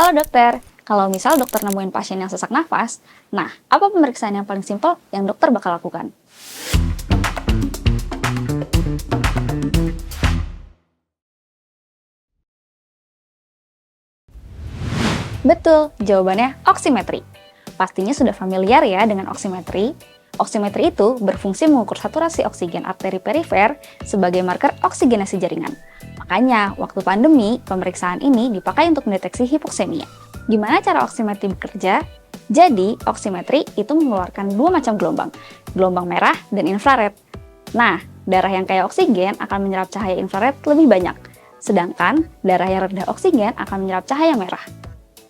Halo dokter, kalau misal dokter nemuin pasien yang sesak nafas, nah apa pemeriksaan yang paling simpel yang dokter bakal lakukan? Betul, jawabannya oximetry. Pastinya sudah familiar ya dengan oximetry. Oximetry itu berfungsi mengukur saturasi oksigen arteri perifer sebagai marker oksigenasi jaringan. Makanya, waktu pandemi, pemeriksaan ini dipakai untuk mendeteksi hipoksemia. Gimana cara oximetry bekerja? Jadi, oximetry itu mengeluarkan dua macam gelombang merah dan infrared. Nah, darah yang kaya oksigen akan menyerap cahaya infrared lebih banyak, sedangkan darah yang rendah oksigen akan menyerap cahaya merah.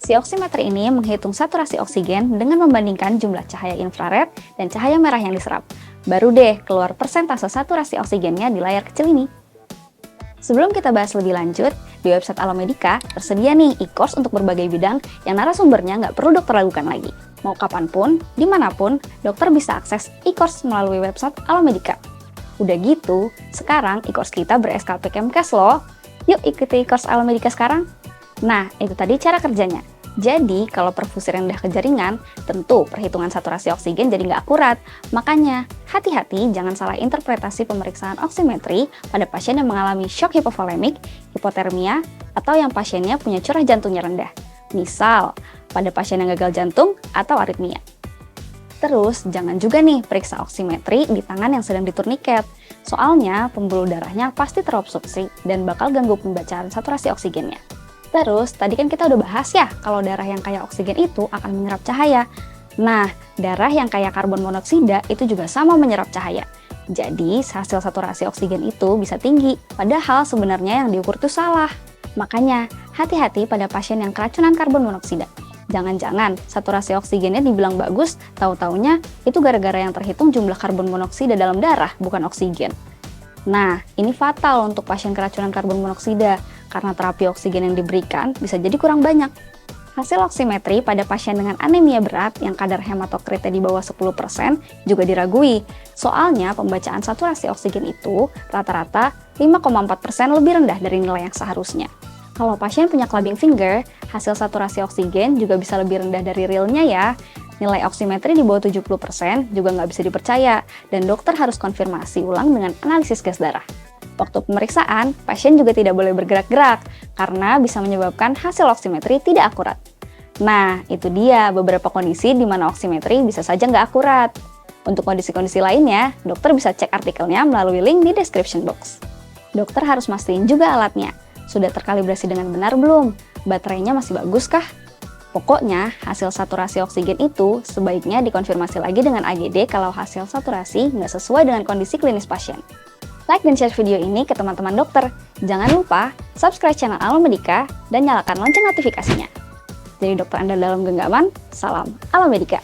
Si oximeter ini menghitung saturasi oksigen dengan membandingkan jumlah cahaya infrared dan cahaya merah yang diserap. Baru deh keluar persentase saturasi oksigennya di layar kecil ini. Sebelum kita bahas lebih lanjut, di website Alomedica tersedia nih e-course untuk berbagai bidang yang narasumbernya nggak perlu dokter ragukan lagi. Mau kapanpun, dimanapun, dokter bisa akses e-course melalui website Alomedica. Udah gitu, sekarang e-course kita ber-SKP Kemkes loh. Yuk ikuti e-course Alomedica sekarang. Nah, itu tadi cara kerjanya. Jadi, kalau perfusi rendah ke jaringan, tentu perhitungan saturasi oksigen jadi nggak akurat. Makanya, hati-hati jangan salah interpretasi pemeriksaan oximetry pada pasien yang mengalami shock hipovolemik, hipotermia, atau yang pasiennya punya curah jantungnya rendah. Misal, pada pasien yang gagal jantung atau aritmia. Terus, jangan juga nih periksa oximetry di tangan yang sedang diturniket. Soalnya, pembuluh darahnya pasti terobstruksi dan bakal ganggu pembacaan saturasi oksigennya. Terus, tadi kan kita udah bahas ya, kalau darah yang kaya oksigen itu akan menyerap cahaya. Nah, darah yang kaya karbon monoksida itu juga sama menyerap cahaya. Jadi, hasil saturasi oksigen itu bisa tinggi, padahal sebenarnya yang diukur itu salah. Makanya, hati-hati pada pasien yang keracunan karbon monoksida. Jangan-jangan saturasi oksigennya dibilang bagus, tahu-taunya itu gara-gara yang terhitung jumlah karbon monoksida dalam darah, bukan oksigen. Nah, ini fatal untuk pasien keracunan karbon monoksida, karena terapi oksigen yang diberikan bisa jadi kurang banyak. Hasil oximetry pada pasien dengan anemia berat yang kadar hematokritnya di bawah 10% juga diragui. Soalnya pembacaan saturasi oksigen itu rata-rata 5,4% lebih rendah dari nilai yang seharusnya. Kalau pasien punya clubbing finger, hasil saturasi oksigen juga bisa lebih rendah dari realnya ya. Nilai oximetry di bawah 70% juga nggak bisa dipercaya, dan dokter harus konfirmasi ulang dengan analisis gas darah. Waktu pemeriksaan, pasien juga tidak boleh bergerak-gerak, karena bisa menyebabkan hasil oximetry tidak akurat. Nah, itu dia beberapa kondisi di mana oximetry bisa saja nggak akurat. Untuk kondisi-kondisi lainnya, dokter bisa cek artikelnya melalui link di description box. Dokter harus mastiin juga alatnya. Sudah terkalibrasi dengan benar belum? Baterainya masih bagus kah? Pokoknya, hasil saturasi oksigen itu sebaiknya dikonfirmasi lagi dengan AGD kalau hasil saturasi nggak sesuai dengan kondisi klinis pasien. Like dan share video ini ke teman-teman dokter. Jangan lupa subscribe channel Alomedica dan nyalakan lonceng notifikasinya. Jadi dokter Anda dalam genggaman, salam Alomedica.